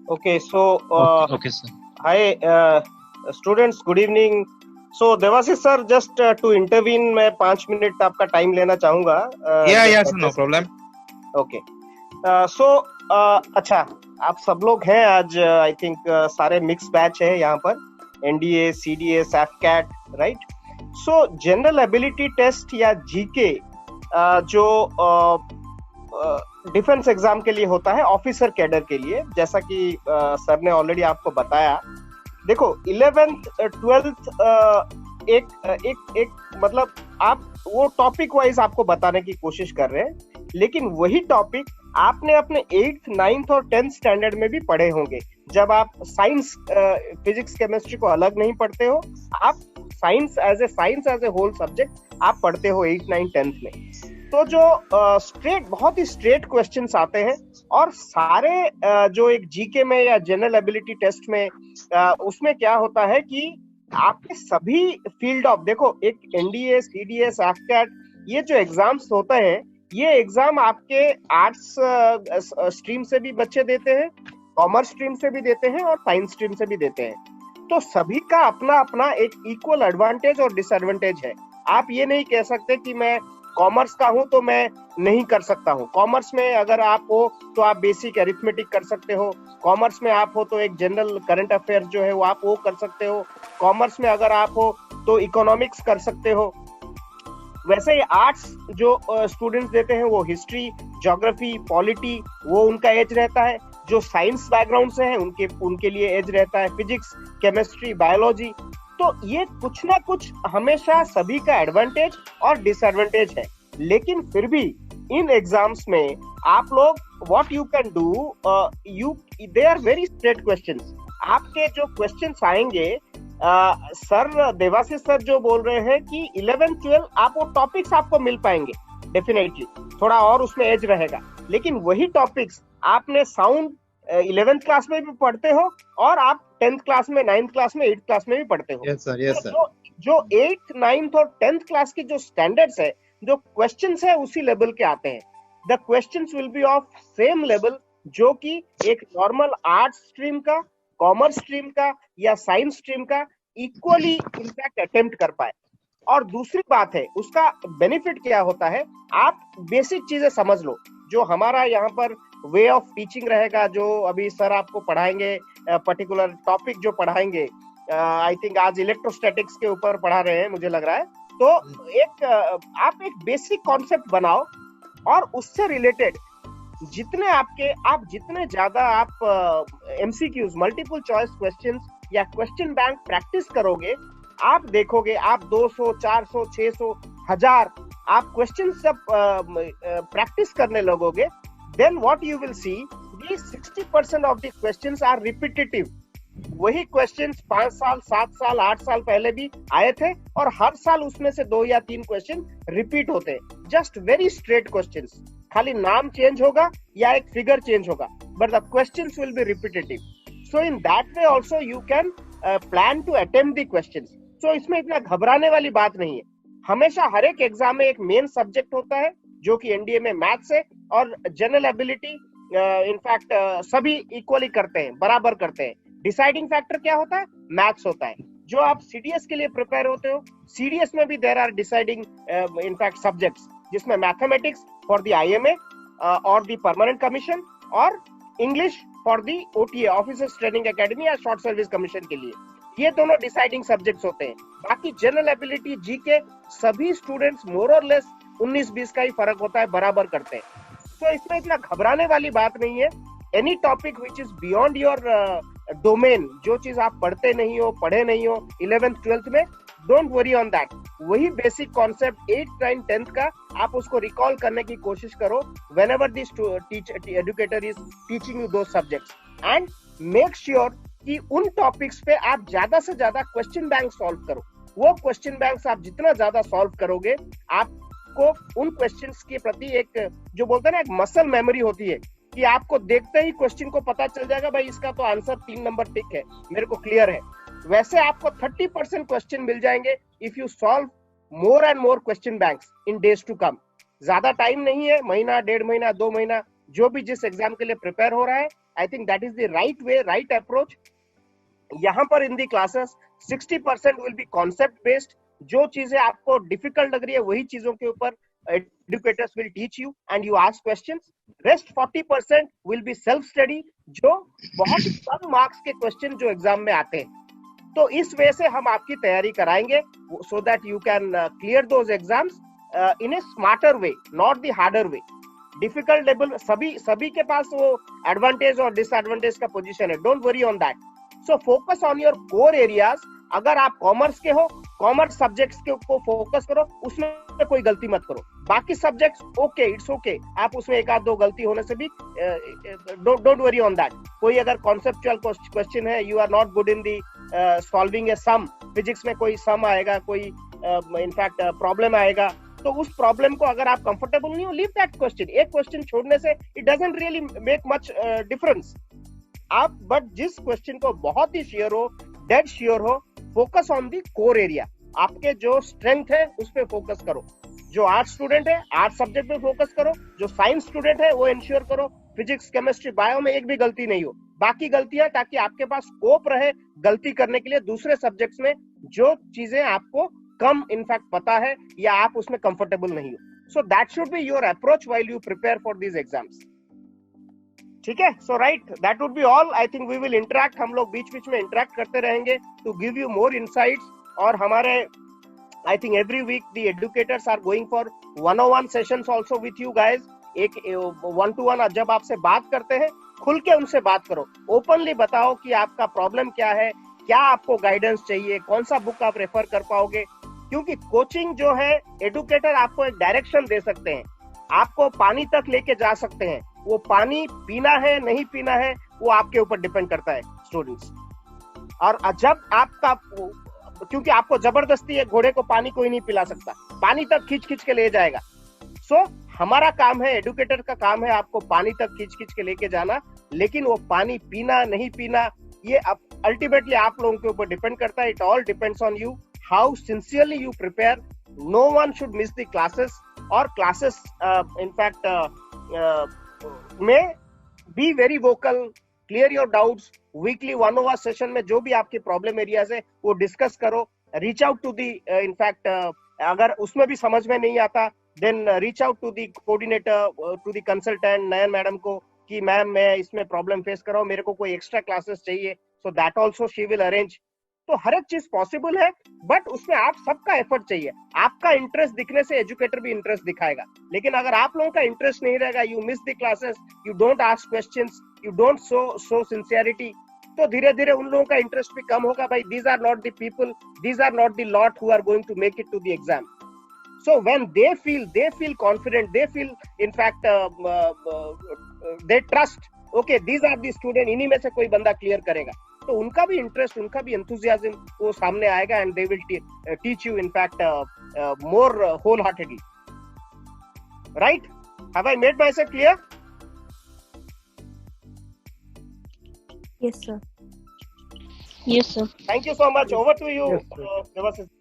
Okay, so Okay, okay, sir. hi, students. Good evening. So Devasys sir, just to intervene, मैं 5 minute आपका time लेना चाहूँगा. Yeah, sir, no problem. Okay. So अच्छा, आप सब लोग हैं आज. आई थिंक सारे मिक्स बैच है यहाँ पर. NDA, CDA, AFCAT, right. So general ability test या जीके जो डिफेंस एग्जाम के लिए होता है, ऑफिसर कैडर के लिए, जैसा कि सर ने ऑलरेडी आपको बताया. देखो 11th 12th एक एक एक मतलब आप वो टॉपिक वाइज आपको बताने की कोशिश कर रहे हैं, लेकिन वही टॉपिक आपने अपने 8th 9th और 10th स्टैंडर्ड में भी पढ़े होंगे. जब आप साइंस, फिजिक्स, केमिस्ट्री को अलग नहीं पढ़ते हो, आप science as a whole subject आप पढ़ते हो 8th 9th 10th में. तो जो बहुत ही स्ट्रेट क्वेश्चंस आते हैं, और सारे जो एक जीके में या जनरल एबिलिटी टेस्ट में उसमें क्या होता है कि आपके सभी फील्ड ऑफ, देखो एक एनडीए, सीडीए, सैफकैट, ये जो एग्जाम्स होते हैं, ये एग्जाम आपके आर्ट्स स्ट्रीम से भी बच्चे देते हैं, कॉमर्स स्ट्रीम से भी देते हैं और साइंस स्ट्रीम से भी देते हैं. तो सभी का अपना अपना एक इक्वल एडवांटेज और डिसएडवांटेज है. आप ये नहीं कह सकते कि मैं कॉमर्स का हूं तो मैं नहीं कर सकता हूं. कॉमर्स में अगर आप हो तो आप बेसिक अरिथमेटिक कर सकते हो. कॉमर्स में आप हो तो एक जनरल करंट अफेयर जो है वो आप वो कर सकते हो. कॉमर्स में अगर आप हो तो इकोनॉमिक्स कर सकते हो. वैसे ही आर्ट्स जो स्टूडेंट्स देते हैं वो हिस्ट्री, ज्योग्राफी, पॉलिटी, वो उनका एज रहता है. जो साइंस बैकग्राउंड से हैं उनके लिए एज रहता है फिजिक्स, केमिस्ट्री, बायोलॉजी. तो ये कुछ ना कुछ हमेशा सभी का एडवांटेज और डिसएडवांटेज है. लेकिन फिर भी इन एग्जाम्स में आप लोग what you can do, they are very straight questions. आपके जो क्वेश्चंस आएंगे, सर देवाशीष सर जो बोल रहे हैं कि 11 12 आप वो टॉपिक्स आपको मिल पाएंगे डेफिनेटली, थोड़ा और उसमें एज रहेगा. लेकिन वही टॉपिक्स आपने साउंड 11th क्लास में भी पढ़ते हो और आप 10th क्लास में, 9th क्लास में, 8th क्लास में भी पढ़ते हो. Yes, sir. Yes, sir. जो 8th 9th और 10th क्लास की जो स्टैंडर्ड्स है, जो क्वेश्चंस है उसी लेवल के आते हैं. The questions will B of same level, जो कि एक नॉर्मल आर्ट्स स्ट्रीम का, कॉमर्स स्ट्रीम का या साइंस स्ट्रीम का इक्वली इनफैक्ट अटेम्प्ट कर पाए. और दूसरी बात है, उसका बेनिफिट क्या होता है, आप बेसिक चीजें समझ लो. जो हमारा यहाँ पर वे ऑफ टीचिंग रहेगा, जो अभी सर आपको पढ़ाएंगे, पर्टिकुलर टॉपिक जो पढ़ाएंगे, आई थिंक आज इलेक्ट्रोस्टैटिक्स के ऊपर पढ़ा रहे हैं मुझे लग रहा है. तो आप एक बेसिक कॉन्सेप्ट बनाओ और उससे रिलेटेड जितने ज्यादा आप एमसीक्यूज, मल्टीपल चॉइस क्वेश्चंस या क्वेश्चन बैंक प्रैक्टिस करोगे, आप देखोगे आप 200, 400, 600, 1000 आप क्वेश्चन सब प्रैक्टिस करने लगोगे, then what you will see, these 60% of the questions are repetitive. वही क्वेश्चंस 5 साल, 7 साल, 8 साल पहले भी आए थे, और हर साल उसमें से 2 या 3 क्वेश्चन रिपीट होते हैं. जस्ट वेरी स्ट्रेट क्वेश्चंस, खाली नाम चेंज होगा या एक फिगर चेंज होगा, but the questions will be repetitive. So in that way also you can plan to attempt the questions. So इसमें इतना घबराने वाली बात नहीं है. हमेशा हर एक एग्जाम में एक मेन सब्जेक्ट होता है, जो कि एनडीए में मैथ्स है, और जनरल एबिलिटी इनफैक्ट सभी इक्वली करते हैं, बराबर करते हैं. डिसाइडिंग फैक्टर क्या होता है, मैथ्स होता है. जो आप सीडीएस के लिए प्रिपेयर होते हो, सीडीएस में भी there are deciding in fact subjects, जिसमें मैथमेटिक्स फॉर द आईएमए और द परमानेंट कमीशन, और English for the OTA, officers training academy या शॉर्ट सर्विस कमीशन के लिए. ये दोनों डिसाइडिंग सब्जेक्ट्स होते हैं. बाकी जनरल एबिलिटी, जीके, सभी स्टूडेंट्स मोर और लेस 19-20 का ही फर्क होता है, बराबर करते हैं. तो इसमें इतना घबराने वाली बात नहीं है. Any topic which is beyond your domain, जो चीज आप पढ़ते नहीं हो, पढ़े नहीं हो 11th 12th में, डोंट वरी ऑन दैट. वही basic concept 8th 9th 10th का आप उसको रिकॉल करने की कोशिश करो whenever the educator is teaching you those subjects, and make sure कि उन टॉपिक्स पे आप ज्यादा से ज्यादा क्वेश्चन बैंक सॉल्व करो. वो क्वेश्चन बैंक्स आप जितना ज्यादा सॉल्व करोगे, आपको उन क्वेश्चंस के प्रति एक, जो बोलते हैं ना, एक मसल मेमोरी होती है, कि आपको देखते ही क्वेश्चन को पता चल जाएगा, भाई इसका तो आंसर 3 नंबर टिक है, मेरे को क्लियर है. वैसे आपको 30% क्वेश्चन मिल जाएंगे if you solve more and more question banks in days to come. ज्यादा टाइम नहीं है, महीना, 1.5 महीना, 2 महीना, जो भी जिस एग्जाम के लिए प्रिपेयर हो रहा है, I think that is the right way, right approach. यहाँ पर in the classes 60% will be concept based. जो चीजें आपको डिफिकल्ट लग रही है वही चीजों के ऊपर educators will teach you and you ask questions. Rest 40% will be self study, जो बहुत कम मार्क्स के क्वेश्चन जो एग्जाम में आते हैं. तो इस वे से हम आपकी तैयारी कराएंगे so that you can clear those exams in A smarter way, not the harder way. Difficult level सभी के पास वो एडवांटेज और डिसएडवांटेज का पोजीशन है. Don't worry on that. So focus on your core areas. अगर आप कॉमर्स के हो, कॉमर्स सब्जेक्ट्स के ऊपर फोकस करो, उसमें कोई गलती मत करो. बाकी सब्जेक्ट्स ओके, इट्स ओके, आप उसमें एक आध दो गलती होने से भी डोंट वरी ऑन दैट. कोई अगर कॉन्सेप्चुअल क्वेश्चन है, you are not good in the solving a sum, physics में कोई सम आएगा, कोई इनफैक्ट प्रॉब्लम आएगा, तो उस प्रॉब्लम को अगर आप कंफर्टेबल नहीं हो, लीव दैट क्वेश्चन. एक क्वेश्चन छोड़ने से it doesn't really make much difference. आप बट जिस क्वेश्चन को बहुत ही श्योर हो, डेड श्योर हो, focus on the core area. आपके जो स्ट्रेंथ है उस पे फोकस करो. जो आर्ट स्टूडेंट है आर्ट सब्जेक्ट पे फोकस करो. जो साइंस स्टूडेंट है वो इंश्योर करो फिजिक्स, केमिस्ट्री, बायो में एक भी गलती नहीं हो. बाकी गलतियां, ताकि आपके पास स्कोप रहे गलती करने के लिए दूसरे सब्जेक्ट्स में जो चीजें आपको कम इनफैक्ट पता है या आप उसमें कंफर्टेबल नहीं हो. So that should be your approach while you prepare for these exams. ठीक है. So right, that would be all. I think we will interact, हम लोग बीच बीच में इंटरेक्ट करते रहेंगे to give you more insights. और हमारे I think every week the educators are going for 101 sessions also with you guys. एक 1-to-1 जब आपसे बात करते हैं, खुल के उनसे बात करो, ओपनली बताओ कि आपका प्रॉब्लम क्या है, क्या आपको गाइडेंस चाहिए, कौन सा बुक आप रेफर कर पाओगे. क्योंकि कोचिंग जो है, एडुकेटर आपको एक डायरेक्शन दे सकते हैं, आपको पानी तक लेके जा सकते हैं. वो पानी पीना है नहीं पीना है वो आपके ऊपर डिपेंड करता है स्टूडेंट्स. और जब आपका, क्योंकि आपको जबरदस्ती है, घोड़े को पानी कोई नहीं पिला सकता, पानी तक खींच के ले जाएगा. सो हमारा काम है, एडुकेटर का काम है आपको पानी तक खींच के लेके जाना. लेकिन वो पानी पीना नहीं पीना ये अल्टीमेटली आप लोगों के ऊपर डिपेंड करता है. It all depends on you, how sincerely you prepare. No one should miss the classes. और क्लासेस इनफैक्ट में be very vocal, clear your doubts. Weekly 1-on-1 session में जो भी आपके प्रॉब्लम एरियाज है वो डिस्कस करो. Reach out to the in fact अगर उसमें भी समझ में नहीं आता, then reach out to the coordinator, to the consultant Nayan madam को, कि मैम मैं इसमें प्रॉब्लम फेस कर रहा हूँ, मेरे को कोई एक्स्ट्रा क्लासेस चाहिए. So that also she will arrange. तो हर एक चीज पॉसिबल है, बट उसमें आप सबका एफर्ट चाहिए. आपका इंटरेस्ट दिखने से एजुकेटर भी इंटरेस्ट दिखाएगा. लेकिन अगर आप लोगों का इंटरेस्ट नहीं रहेगा, you miss the classes, you don't ask questions, you don't show sincerity, तो धीरे धीरे उन लोगों का इंटरेस्ट भी कम होगा. भाई, these are not the people, these are not the lot who are going to make it to the exam. So when they feel confident, they feel in fact they trust, okay, these are the student, इन्हीं में से कोई बंदा clear करेगा, तो उनका भी interest, उनका भी एंथुसियाज्म वो सामने आएगा. And they will teach you in fact more wholeheartedly. Right? Have I made myself clear? Yes, sir. Yes, sir. Thank you so much. Over to you, Yes, sir. Devasith.